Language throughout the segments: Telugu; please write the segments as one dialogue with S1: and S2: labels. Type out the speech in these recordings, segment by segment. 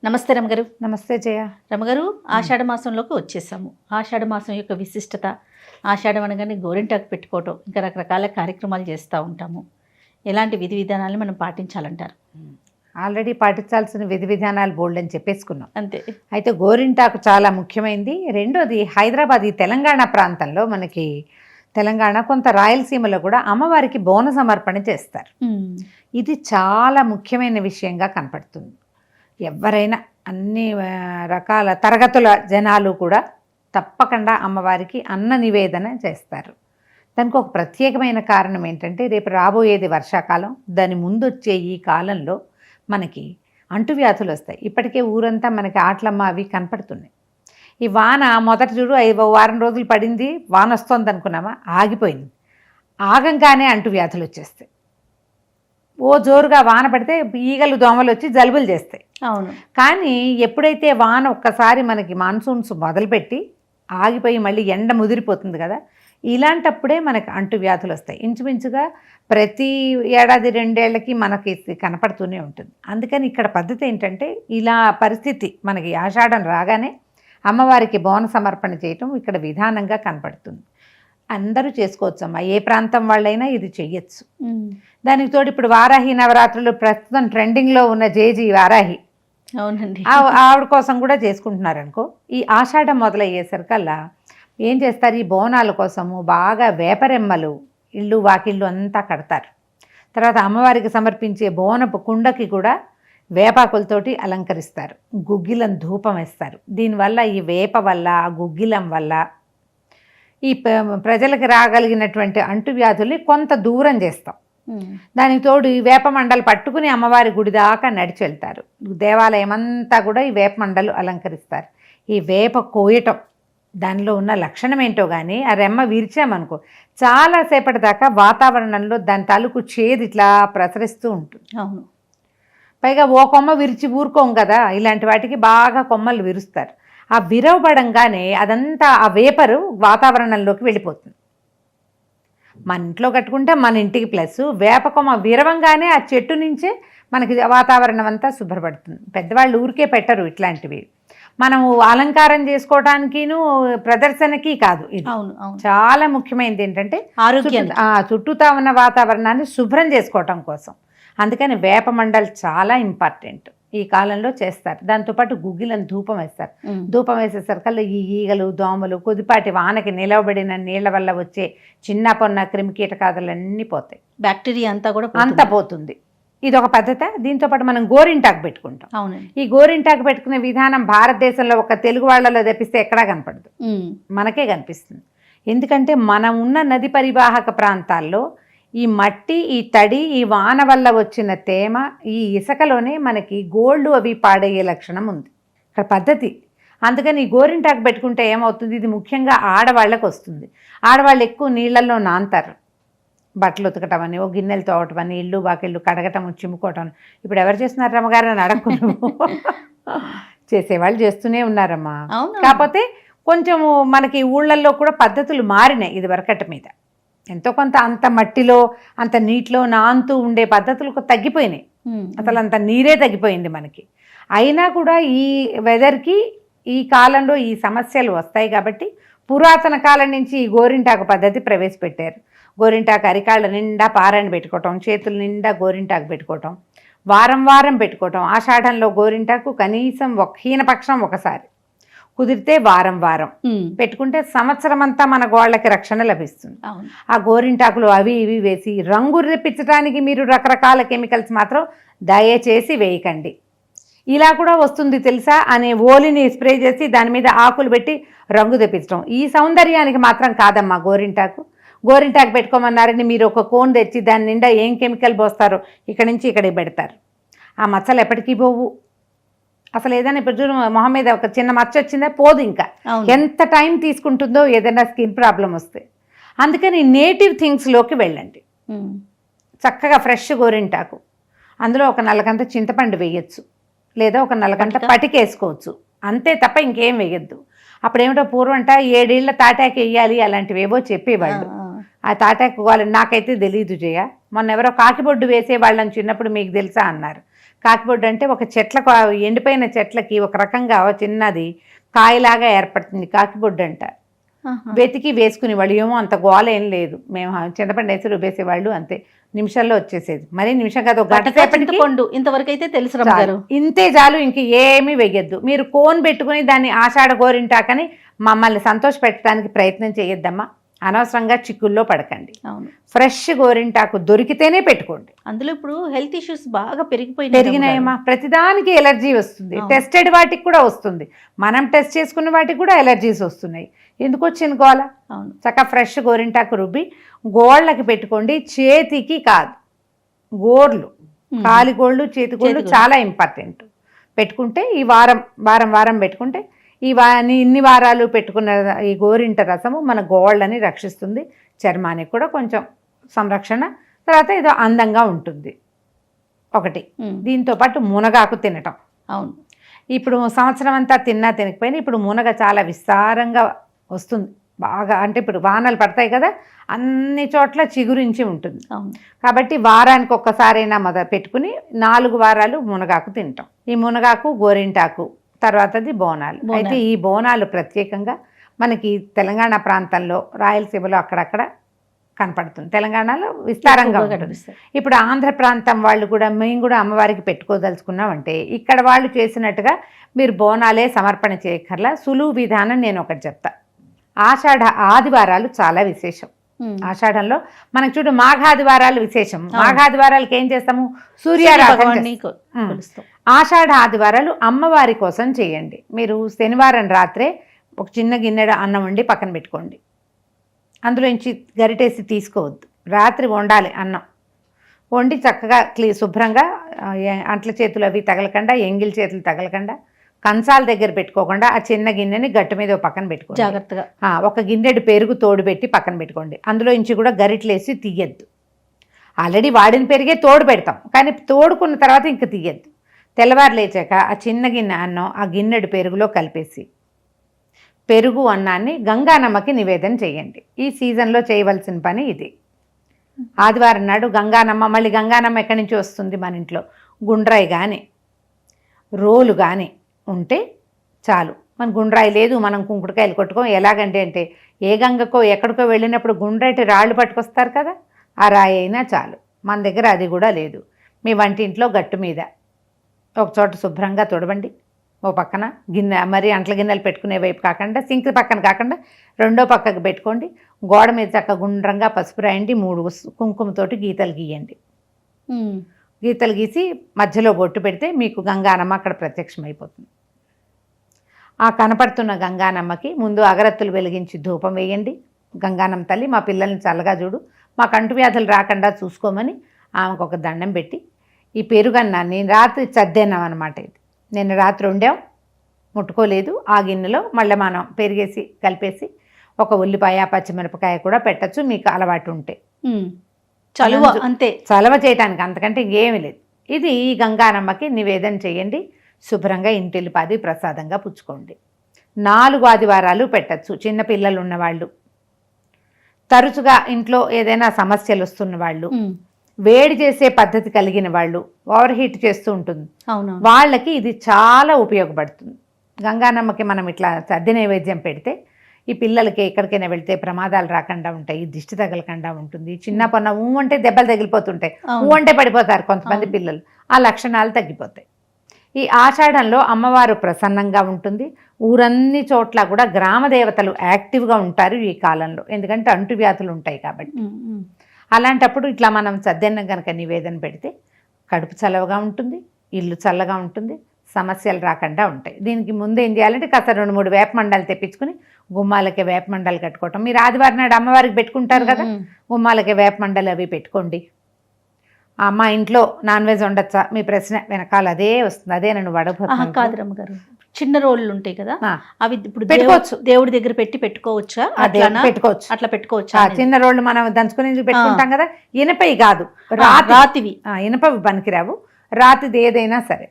S1: నమస్తే రమగారు.
S2: నమస్తే జయ.
S1: రమగారు, ఆషాఢ మాసంలోకి వచ్చేసాము. ఆషాఢ మాసం యొక్క విశిష్టత, ఆషాఢం అనగానే గోరింటాకు పెట్టుకోవటం, ఇంకా రకరకాల కార్యక్రమాలు చేస్తూ ఉంటాము. ఎలాంటి విధి విధానాలు మనం పాటించాలంటారు?
S2: ఆల్రెడీ పాటించాల్సిన విధి విధానాలు బోల్డ్ అని చెప్పేసుకున్నాం.
S1: అంతే.
S2: అయితే గోరింటాకు చాలా ముఖ్యమైనది. రెండోది, హైదరాబాద్ ఈ తెలంగాణ ప్రాంతంలో, మనకి తెలంగాణ కొంత రాయలసీమలో కూడా అమ్మవారికి బోన సమర్పణ చేస్తారు. ఇది చాలా ముఖ్యమైన విషయంగా కనపడుతుంది. ఎవరైనా అన్ని రకాల తరగతుల జనాలు కూడా తప్పకుండా అమ్మవారికి అన్న నివేదన చేస్తారు. దానికి ఒక ప్రత్యేకమైన కారణం ఏంటంటే, రేపు రాబోయేది వర్షాకాలం. దాని ముందు వచ్చే ఈ కాలంలో మనకి అంటువ్యాధులు వస్తాయి. ఇప్పటికే ఊరంతా మనకి ఆట్లమ్మ అవి కనపడుతున్నాయి. ఈ వాన మొదటి చూడు 5 వారం రోజులు పడింది, వాన వస్తుంది అనుకున్నామా, ఆగిపోయింది. ఆగంగానే అంటువ్యాధులు వచ్చేస్తాయి. ఓ జోరుగా వాన పడితే ఈగలు దోమలు వచ్చి జలుబులు చేస్తాయి.
S1: అవును.
S2: కానీ ఎప్పుడైతే వాన ఒక్కసారి మనకి మాన్సూన్స్ మొదలుపెట్టి ఆగిపోయి మళ్ళీ ఎండ ముదిరిపోతుంది కదా, ఇలాంటప్పుడే మనకి అంటువ్యాధులు వస్తాయి. ఇంచుమించుగా ప్రతి ఏడాది 2 ఏళ్లకి మనకి కనపడుతూనే ఉంటుంది. అందుకని ఇక్కడ పద్ధతి ఏంటంటే, ఇలా పరిస్థితి మనకి ఆషాఢం రాగానే అమ్మవారికి బోన సమర్పణ చేయటం ఇక్కడ విధానంగా కనపడుతుంది. అందరూ చేసుకోవచ్చమ్మా, ఏ ప్రాంతం వాళ్ళైనా ఇది చెయ్యొచ్చు. దానికి తోడు ఇప్పుడు వారాహి నవరాత్రులు ప్రస్తుతం ట్రెండింగ్లో ఉన్న జేజీ వారాహి,
S1: అవునండి,
S2: ఆవిడ కోసం కూడా చేసుకుంటున్నారు అనుకో. ఈ ఆషాఢం మొదలయ్యేసరికల్లా ఏం చేస్తారు, ఈ బోనాల కోసము బాగా వేపరెమ్మలు ఇళ్ళు వాకిళ్ళు అంతా కడతారు. తర్వాత అమ్మవారికి సమర్పించే బోనపు కుండకి కూడా వేపాకులతోటి అలంకరిస్తారు. గుగ్గిలం ధూపం వేస్తారు. దీనివల్ల ఈ వేప వల్ల, గుగ్గిలం వల్ల ఈ ప్రజలకు రాగలిగినటువంటి అంటువ్యాధుల్ని కొంత దూరం చేస్తాం. దానికి తోడు ఈ వేప మండలు పట్టుకుని అమ్మవారి గుడి దాకా నడిచి వెళ్తారు. దేవాలయం అంతా కూడా ఈ వేప మండలు అలంకరిస్తారు. ఈ వేప కోయటం, దానిలో ఉన్న లక్షణం ఏంటో కానీ, ఆ రెమ్మ విరిచామనుకో చాలాసేపటి దాకా వాతావరణంలో దాని తాలూకు చేదు ఇట్లా ప్రసరిస్తూ ఉంటుంది.
S1: అవును.
S2: పైగా ఓ కొమ్మ విరిచి ఊరుకోం కదా, ఇలాంటి వాటికి బాగా కొమ్మలు విరుస్తారు. ఆ విరవబడంగానే అదంతా ఆ వేపరు వాతావరణంలోకి వెళ్ళిపోతుంది. మన ఇంట్లో కట్టుకుంటే మన ఇంటికి ప్లస్, వేప కొమ్మ విరవంగానే ఆ చెట్టు నుంచే మనకి వాతావరణం అంతా శుభ్రపడుతుంది. పెద్దవాళ్ళు ఊరికే పెట్టరు ఇట్లాంటివి, మనము అలంకారం చేసుకోవటానికిను ప్రదర్శనకి కాదు. ఇది చాలా ముఖ్యమైనది ఏంటంటే ఆరోగ్యం, చుట్టూతా ఉన్న వాతావరణాన్ని శుభ్రం చేసుకోవటం కోసం. అందుకని వేప మండలి చాలా ఇంపార్టెంట్. ఈ కాలంలో చేస్తారు. దాంతోపాటు గుగ్గిలను ధూపం వేస్తారు. ధూపం వేసేసరికల్లా ఈ ఈగలు దోమలు, కొద్దిపాటి వానకి నిలవబడిన నీళ్ల వల్ల వచ్చే చిన్న పొన్న క్రిమి కీటకాదులన్నీ పోతాయి.
S1: బ్యాక్టీరియా అంతా కూడా
S2: అంతా పోతుంది. ఇది ఒక పద్ధతి. దీంతోపాటు మనం గోరింటాకు పెట్టుకుంటాం.
S1: అవునండి.
S2: ఈ గోరింటాకు పెట్టుకునే విధానం భారతదేశంలో ఒక తెలుగు వాళ్ళలో తెప్పిస్తే ఎక్కడా కనపడదు, మనకే కనిపిస్తుంది. ఎందుకంటే మనం ఉన్న నది పరివాహక ప్రాంతాల్లో ఈ మట్టి, ఈ తడి, ఈ వాన వల్ల వచ్చిన తేమ, ఈ ఇసుకలోనే మనకి గోల్డ్ అవి పాడయ్యే లక్షణం ఉంది ఇక్కడ పద్ధతి. అందుకని ఈ గోరింటాకు పెట్టుకుంటే ఏమవుతుంది, ఇది ముఖ్యంగా ఆడవాళ్ళకు వస్తుంది. ఆడవాళ్ళు ఎక్కువ నీళ్ళల్లో నాంతారు. బట్టలు ఉతకటం అని, ఓ గిన్నెలు తోవటం అని, ఇళ్ళు వాకిళ్ళు కడగటం, చిమ్ముకోవటం. ఇప్పుడు ఎవరు చేస్తున్నారు రమ్మగారు అని అడగను, చేసేవాళ్ళు చేస్తూనే ఉన్నారమ్మా. కాకపోతే కొంచెము మనకి ఊళ్ళల్లో కూడా పద్ధతులు మారినాయి. ఇది వరకట మీద ఎంతో కొంత అంత మట్టిలో అంత నీటిలో నాంతూ ఉండే పద్ధతులు తగ్గిపోయినాయి. అసలు అంత నీరే తగ్గిపోయింది మనకి. అయినా కూడా ఈ వెదర్కి ఈ కాలంలో ఈ సమస్యలు వస్తాయి కాబట్టి పురాతన కాలం నుంచి ఈ గోరింటాకు పద్ధతి ప్రవేశపెట్టారు. గోరింటాకు అరికాళ్ళ నిండా పారాయణ పెట్టుకోవటం, చేతుల నిండా గోరింటాకు పెట్టుకోవటం, వారం వారం పెట్టుకోవటం. ఆషాఢంలో గోరింటాకు కనీసం హీనపక్షం ఒకసారి, కుదిరితే వారం వారం పెట్టుకుంటే సంవత్సరం అంతా మన గోళ్ళకి రక్షణ లభిస్తుంది. ఆ గోరింటాకులు అవి ఇవి వేసి రంగు రెప్పించడానికి మీరు రకరకాల కెమికల్స్ మాత్రం దయచేసి వేయకండి. ఇలా కూడా వస్తుంది తెలుసా అనే ఓలిని స్ప్రే చేసి దాని మీద ఆకులు పెట్టి రంగు తెప్పించడం. ఈ సౌందర్యానికి మాత్రం కాదమ్మా గోరింటాకు. గోరింటాకు పెట్టుకోమన్నారని మీరు ఒక కోన్ తెచ్చి దాని నిండా ఏం కెమికల్ పోస్తారో ఇక్కడి నుంచి ఇక్కడికి పెడతారు. ఆ మచ్చలు ఎప్పటికీ పోవు. అసలు ఏదైనా ఇప్పుడు చూడు, మొహం మీద ఒక చిన్న మచ్చ వచ్చిందా పోదు. ఇంకా ఎంత టైం తీసుకుంటుందో ఏదైనా స్కిన్ ప్రాబ్లం వస్తే. అందుకని నేటివ్ థింగ్స్లోకి వెళ్ళండి. చక్కగా ఫ్రెష్ గోరింటాకు, అందులో ఒక నల్లకంత చింతపండు వేయచ్చు, లేదా ఒక నల్లకంత పటికేసుకోవచ్చు, అంతే తప్ప ఇంకేం వేయద్దు. అప్పుడేమిటో పూర్వంట 7 ఏళ్ల తాటాకి వేయాలి అలాంటివి ఏవో చెప్పేవాళ్ళు. ఆ తాటాకు గోల నాకైతే తెలియదు జయ. మొన్న ఎవరో కాకిబొడ్డు వేసేవాళ్ళని చిన్నప్పుడు మీకు తెలుసా అన్నారు. కాకిబొడ్డు అంటే ఒక చెట్లకు, ఎండిపోయిన చెట్లకి ఒక రకంగా చిన్నది కాయలాగా ఏర్పడుతుంది, కాకిబొడ్డు అంటారు. వెతికి వేసుకునేవాళ్ళు. ఏమో అంత గోల ఏం లేదు, మేము చింతపండు వేసి రుబ్బేసేవాళ్ళు, అంతే, నిమిషాల్లో వచ్చేసేది. మరి నిమిషం కాదు, ఒక గంట సేపటికి.
S1: ఇంతవరకు అయితే తెలుసు రమ్మగారు,
S2: ఇంతే చాలు, ఇంక ఏమీ వెయ్యొద్దు. మీరు కోన్ పెట్టుకుని దాన్ని ఆషాఢ గోరింటాకని మమ్మల్ని సంతోష పెట్టడానికి ప్రయత్నం చేయొద్దమ్మా. అనవసరంగా చిక్కుల్లో పడకండి.
S1: అవును,
S2: ఫ్రెష్ గోరింటాకు దొరికితేనే పెట్టుకోండి.
S1: అందులో ఇప్పుడు హెల్త్ ఇష్యూస్ బాగా
S2: పెరిగినాయమ్మా. ప్రతిదానికి ఎలర్జీ వస్తుంది, టెస్టెడ్ వాటికి కూడా వస్తుంది, మనం టెస్ట్ చేసుకున్న వాటికి కూడా ఎలర్జీస్ వస్తున్నాయి. ఎందుకు వచ్చింది గోల?
S1: అవును,
S2: చక్కగా ఫ్రెష్ గోరింటాకు రుబ్బి గోళ్ళకి పెట్టుకోండి, చేతికి కాదు. గోర్లు, కాలి గోళ్ళు, చేతి గోళ్ళు చాలా ఇంపార్టెంట్. పెట్టుకుంటే ఈ వారం వారం వారం పెట్టుకుంటే ఇన్ని వారాలు పెట్టుకున్న ఈ గోరింట రసము మన గోళ్ళని రక్షిస్తుంది, చర్మానికి కూడా కొంచెం సంరక్షణ, తర్వాత ఏదో అందంగా ఉంటుంది. ఒకటి, దీంతో పాటు మునగాకు తినటం.
S1: అవును,
S2: ఇప్పుడు సంవత్సరం అంతా తిన్నా తినకపోయినా ఇప్పుడు మునగ చాలా విస్తారంగా వస్తుంది బాగా. అంటే ఇప్పుడు వానలు పడతాయి కదా, అన్ని చోట్ల చిగురించి ఉంటుంది. కాబట్టి వారానికి ఒక్కసారైనా పెట్టుకుని 4 వారాలు మునగాకు తింటాం. ఈ మునగాకు, గోరింటాకు, తర్వాతది బోనాలు. అయితే ఈ బోనాలు ప్రత్యేకంగా మనకి తెలంగాణ ప్రాంతంలో, రాయలసీమలో అక్కడక్కడ కనపడుతుంది, తెలంగాణలో విస్తారంగా ఉంటుంది. ఇప్పుడు ఆంధ్ర ప్రాంతం వాళ్ళు కూడా, మేము కూడా అమ్మవారికి పెట్టుకోదలుచుకున్నామంటే ఇక్కడ వాళ్ళు చేసినట్టుగా మీరు బోనాలే సమర్పణ చేయక్కర్లా. సులువు విధానం నేను ఒకటి చెప్తా. ఆషాఢ ఆదివారాలు చాలా విశేషం. ఆషాఢంలో మనకు చూడు మాఘాదివారాలు విశేషం. మాఘాదివారాలకి ఏం చేస్తాము? సూర్యారాధన. ఆషాఢ ఆదివారాలు అమ్మవారి కోసం చేయండి. మీరు శనివారం రాత్రే ఒక చిన్న గిన్నెడ అన్నం వండి పక్కన పెట్టుకోండి. అందులో నుంచి గరిటేసి తీసుకోవద్దు. రాత్రి వండాలి అన్నం. వండి చక్కగా శుభ్రంగా అంట్ల చేతులు అవి తగలకుండా, ఎంగిల్ చేతులు తగలకుండా, కంచాల దగ్గర పెట్టుకోకుండా ఆ చిన్న గిన్నెని గట్టు మీద పక్కన పెట్టుకోండి
S1: జాగ్రత్తగా.
S2: ఒక గిన్నెడు పెరుగు తోడు పెట్టి పక్కన పెట్టుకోండి. అందులో నుంచి కూడా గరిటలేసి తీయద్దు. ఆల్రెడీ వాడిన పెరిగే తోడు పెడతాం, కానీ తోడుకున్న తర్వాత ఇంక తీయద్దు. తెల్లవారు లేచాక ఆ చిన్న గిన్నె అన్నం ఆ గిన్నెడు పెరుగులో కలిపేసి పెరుగు అన్నాన్ని గంగానమ్మకి నివేదన చేయండి. ఈ సీజన్లో చేయవలసిన పని ఇది. ఆదివారం నాడు గంగానమ్మ, మళ్ళీ గంగానమ్మ ఎక్కడి నుంచి వస్తుంది మన ఇంట్లో? గుండ్రాయి కానీ రోలు కానీ ఉంటే చాలు. మన గుండ్రాయి లేదు, మనం కుంకుడుకాయలు కొట్టుకోం. ఎలాగంటే అంటే ఏ గంగకో ఎక్కడికో వెళ్ళినప్పుడు గుండ్రటి రాళ్ళు పట్టుకొస్తారు కదా, ఆ రాయి అయినా చాలు. మన దగ్గర అది కూడా లేదు. మీ వంటింట్లో గట్టు మీద ఒక చోట శుభ్రంగా తుడవండి. ఓ పక్కన గిన్నె, మరి అంట్ల గిన్నెలు పెట్టుకునే వైపు కాకుండా, సింక్ పక్కన కాకుండా రెండో పక్కకు పెట్టుకోండి. గోడ మీద చక్కగా గుండ్రంగా పసుపు రాయండి. 3 కుంకుమతోటి గీతలు గీయండి. గీతలు గీసి మధ్యలో బొట్టు పెడితే మీకు గంగానమ్మ అక్కడ ప్రత్యక్షమైపోతుంది. ఆ కనపడుతున్న గంగానమ్మకి ముందు అగరత్తులు వెలిగించి ధూపం వేయండి. గంగానమ్మ తల్లి, మా పిల్లల్ని చల్లగా చూడు, మా కంటు వ్యాధులు రాకుండా చూసుకోమని ఆమెకు ఒక దండం పెట్టి, ఈ పెరుగన్నాన్ని రాత్రి చద్దేనాం అనమాట. ఇది నిన్న రాత్రి వండాం, ముట్టుకోలేదు. ఆ గిన్నెలో మళ్ళీ మనం పెరిగేసి కలిపేసి ఒక ఉల్లిపాయ, పచ్చిమిరపకాయ కూడా పెట్టచ్చు మీకు అలవాటు ఉంటే.
S1: చలువ, అంతే,
S2: చలవ చేయటానికి, అంతకంటే ఇంకేమీ లేదు. ఇది ఈ గంగానమ్మకి నివేదన చేయండి. శుభ్రంగా ఇంటిల్లిపాది ప్రసాదంగా పుచ్చుకోండి. 4 ఆదివారాలు పెట్టచ్చు. చిన్నపిల్లలు ఉన్నవాళ్ళు, తరచుగా ఇంట్లో ఏదైనా సమస్యలు వస్తున్న వాళ్ళు, వేడి చేసే పద్ధతి కలిగిన వాళ్ళు, ఓవర్ హీట్ చేస్తూ ఉంటుంది, వాళ్ళకి ఇది చాలా ఉపయోగపడుతుంది. గంగానమ్మకి మనం ఇట్లా సద్ది నైవేద్యం పెడితే ఈ పిల్లలకి ఎక్కడికైనా వెళ్తే ప్రమాదాలు రాకుండా ఉంటాయి, దిష్టి తగలకుండా ఉంటుంది. చిన్న పన్న అంటే దెబ్బలు తగిలిపోతుంటాయి, అంటే పడిపోతారు కొంతమంది పిల్లలు. ఆ లక్షణాలు తగ్గిపోతాయి. ఈ ఆషాఢంలో అమ్మవారు ప్రసన్నంగా ఉంటుంది. ఊరన్ని చోట్ల కూడా గ్రామ దేవతలు యాక్టివ్గా ఉంటారు ఈ కాలంలో, ఎందుకంటే అంటువ్యాధులు ఉంటాయి కాబట్టి. అలాంటప్పుడు ఇట్లా మనం సద్దెన్నం కనుక నివేదన పెడితే కడుపు చల్లగా ఉంటుంది, ఇల్లు చల్లగా ఉంటుంది, సమస్యలు రాకుండా ఉంటాయి. దీనికి ముందు ఏం చేయాలంటే కాస్త 2-3 వేప మండలు తెప్పించుకుని గుమ్మాలకి వేప మండలు కట్టుకోవటం. మీరు ఆదివారం నాడు అమ్మవారికి పెట్టుకుంటారు కదా, గుమ్మాలకి వేప మండలు అవి పెట్టుకోండి. మా ఇంట్లో నాన్ వెజ్ ఉండొచ్చా మీ ప్రశ్న వెనకాల అదే వస్తుంది. అదే నన్ను వడపోతాను
S1: కాదు రమ్మగారు, చిన్న రోళ్ళు ఉంటాయి కదా, అవి ఇప్పుడు పెట్టుకోవచ్చు, దేవుడి దగ్గర పెట్టుకోవచ్చా?
S2: పెట్టుకోవచ్చు,
S1: అట్లా పెట్టుకోవచ్చా?
S2: చిన్న రోళ్ళు మనం దంచుకుని పెట్టుకుంటాం కదా, ఇనపవి కాదు, రాతివి. ఇనపవి పనికిరావు, రాతిది ఏదైనా సరే.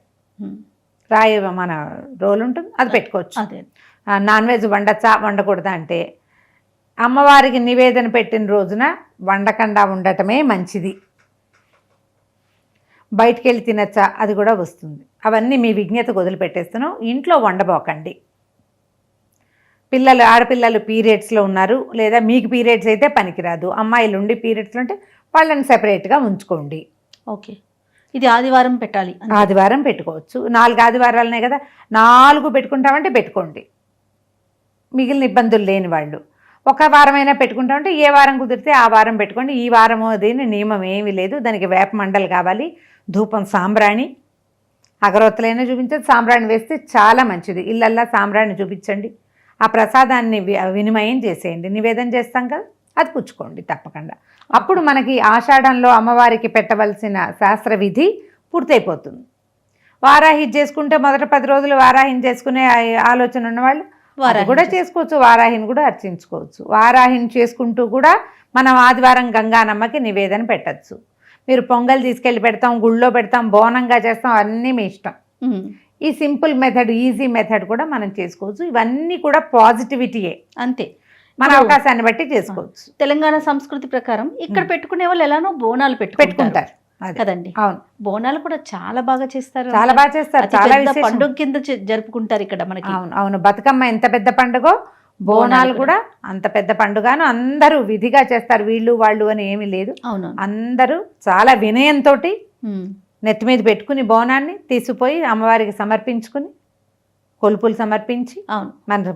S2: రాయి మన రోలు ఉంటుంది, అది పెట్టుకోవచ్చు. నాన్ వెజ్ వండచ్చా వండకూడదా అంటే అమ్మవారికి నివేదన పెట్టిన రోజున వండకుండా ఉండటమే మంచిది. బయటికి వెళ్ళి తినచ్చా, అది కూడా వస్తుంది. అవన్నీ మీ విజ్ఞతకు వదిలిపెట్టేస్తున్నాం. ఇంట్లో వండబోకండి. ఆడపిల్లలు పీరియడ్స్లో ఉన్నారు, లేదా మీకు పీరియడ్స్ అయితే పనికిరాదు, అమ్మాయిలు ఉండి పీరియడ్స్లో ఉంటే వాళ్ళని సెపరేట్గా ఉంచుకోండి.
S1: ఓకే, ఇది ఆదివారం పెట్టాలి.
S2: ఆదివారం పెట్టుకోవచ్చు. 4 ఆదివారాలనే కదా, 4 పెట్టుకుంటామంటే పెట్టుకోండి. మిగిలిన ఇబ్బందులు లేని వాళ్ళు ఒక వారమైనా పెట్టుకుంటామంటే ఏ వారం కుదిరితే ఆ వారం పెట్టుకోండి. ఈ వారము దీని నియమం ఏమీ లేదు. దానికి వేప మండలు కావాలి, ధూపం, సాంబ్రాణి, అగరొత్తులైనా చూపించండి. సాంబ్రాణి వేస్తే చాలా మంచిది. ఇళ్ళల్లా సాంబ్రాణి చూపించండి. ఆ ప్రసాదాన్ని వినిమయం చేసేయండి. నివేదన చేస్తాం కదా, అది పుచ్చుకోండి తప్పకుండా. అప్పుడు మనకి ఆషాఢంలో అమ్మవారికి పెట్టవలసిన శాస్త్ర విధి పూర్తయిపోతుంది. వారాహి చేసుకుంటే మొదట 10 రోజులు వారాహిని చేసుకునే ఆలోచన ఉన్నవాళ్ళు అది కూడా చేసుకోవచ్చు. వారాహిని కూడా అర్చించుకోవచ్చు. వారాహిని చేసుకుంటూ కూడా మనం ఆదివారం గంగానమ్మకి నివేదన పెట్టచ్చు. మీరు పొంగల్ తీసుకెళ్ళి పెడతాం, గుళ్ళో పెడతాం, బోనంగా చేస్తాం, అన్నీ మీ ఇష్టం. ఈ సింపుల్ మెథడ్, ఈజీ మెథడ్ కూడా మనం చేసుకోవచ్చు. ఇవన్నీ కూడా పాజిటివిటీయే,
S1: అంతే.
S2: మన అవకాశాన్ని బట్టి చేసుకోవచ్చు.
S1: తెలంగాణ సంస్కృతి ప్రకారం ఇక్కడ పెట్టుకునే వాళ్ళు ఎలానో బోనాలు పెట్టుకుంటారు కదండి.
S2: అవును,
S1: బోనాలు కూడా చాలా బాగా చేస్తారు.
S2: చాలా బాగా చేస్తారు. చాలా
S1: పండుగ కింద జరుపుకుంటారు ఇక్కడ మనకి.
S2: అవును, బతుకమ్మ ఎంత పెద్ద పండుగో బోనాలు కూడా అంత పెద్ద పండుగను అందరూ విధిగా చేస్తారు. వీళ్ళు వాళ్ళు అని ఏమీ లేదు.
S1: అవును,
S2: అందరూ చాలా వినయంతో నెత్తి మీద పెట్టుకుని బోనాన్ని తీసుకుపోయి అమ్మవారికి సమర్పించుకుని కొలుపులు సమర్పించి, అవును,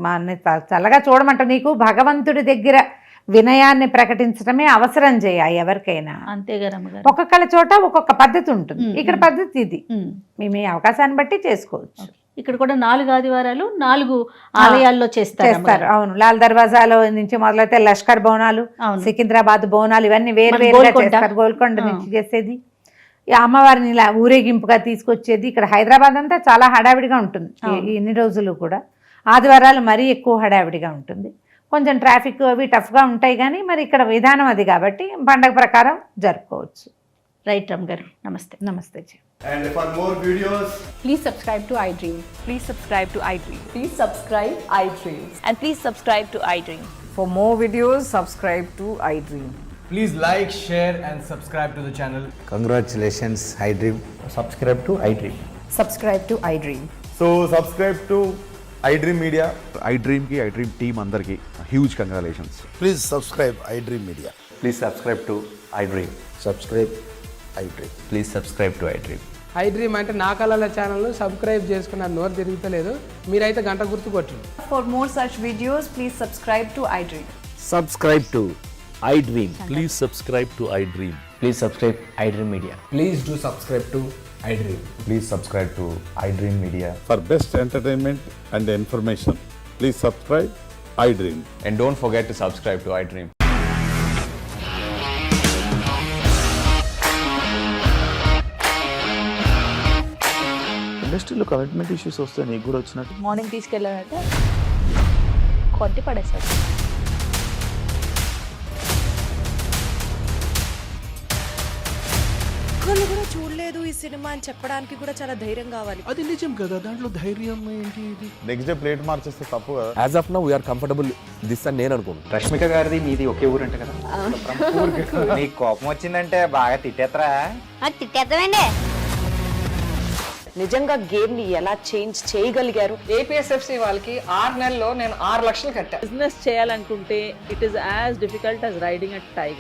S2: మన చల్లగా చూడమంట. నీకు భగవంతుడి దగ్గర వినయాన్ని ప్రకటించడమే అవసరం చేయాలి ఎవరికైనా.
S1: అంతేగా.
S2: ఒక్కొక్కళ్ళ చోట ఒక్కొక్క పద్ధతి ఉంటుంది. ఇక్కడ పద్ధతి ఇది. మీ అవకాశాన్ని బట్టి చేసుకోవచ్చు.
S1: ఇక్కడ కూడా 4 ఆదివారాలు 4 ఆలయాల్లో చేస్తారు.
S2: అవును, లాల్ దర్వాజాలో నుంచి మొదలైతే లష్కర్ బోనాలు, సికింద్రాబాద్ బోనాలు, ఇవన్నీ వేరువేరుగా చేస్తారు. గోల్కొండ నుంచి చేసేది, అమ్మవారిని ఇలా ఊరేగింపుగా తీసుకొచ్చేది. ఇక్కడ హైదరాబాద్ అంతా చాలా హడావిడిగా ఉంటుంది ఇన్ని రోజులు కూడా. ఆదివారాలు మరీ ఎక్కువ హడావిడిగా ఉంటుంది. కొంచెం ట్రాఫిక్ అవి టఫ్గా ఉంటాయి, కానీ మరి ఇక్కడ విధానం అది కాబట్టి పండగ ప్రకారం జరుపుకోవచ్చు.
S1: రైట్ రామ్ గారు, నమస్తే.
S2: నమస్తే.
S3: And for more videos,
S4: please subscribe to iDream.
S5: Please subscribe to iDream.
S4: Please subscribe iDream.
S5: And please subscribe to iDream.
S4: For more videos, subscribe to iDream.
S3: please like, share and subscribe to the channel.
S6: Congratulations, iDream.
S7: Subscribe to iDream.
S4: Subscribe to iDream.
S7: So subscribe to iDream Media.
S8: iDream ki iDream team andarki huge congratulations.
S6: Please subscribe iDream Media.
S7: Please subscribe to iDream.
S6: Subscribe iDream.
S7: Please subscribe to iDream.
S9: iDream అంటే నా కళల ఛానల్ సబ్స్క్రైబ్ చేసుకున్నారు, నోరు తిరుగుతలేదు. మీరైతే గంట గుర్తు కొట్టండి.
S4: For more such videos, please subscribe to iDream.
S10: Subscribe to iDream. Please subscribe to iDream.
S7: Please subscribe iDream Media.
S3: Please do subscribe to iDream.
S7: Please subscribe to iDream Media.
S8: For best entertainment and information, please subscribe iDream.
S7: And don't forget to subscribe to iDream.
S10: ఇండస్ట్రీలో కమిట్మెంట్ ఇష్యూస్ వస్తే నీకు కూడా వచ్చినట్టు.
S5: మార్నింగ్ తీసుకెళ్ళానంటే కొట్టి పడేసాడు.
S11: ఒక్కళ్ళు కూడా చూడలేదు ఈ సినిమా అని చెప్పడానికి కూడా చాలా ధైర్యం కావాలి.
S10: అది నిజం కదా, దాంట్లో ధైర్యం ఏంటి? ఇది
S8: నెక్స్ట్ డే ప్లేట్ మార్చేస్తే తప్పు కదా.
S10: As of now we're comfortable this అని నేను అనుకుంటున్నాను.
S7: రష్మిక గారిది మీది ఒకే ఊరు అంట కదా. నీకు కోపం వచ్చిందంటే బాగా తిట్టేత్తరా?
S5: తిట్టేద్దామండి.
S11: నిజంగా గేమ్ ని ఎలా చేంజ్ చేయగలిగారు?
S9: ఏపీఎస్ఎఫ్సి వాళ్ళకి 6 నెలల్లో నేను 6 లక్షలు కట్టా.
S5: బిజినెస్ చేయాలనుకుంటే it is as difficult as riding a tiger.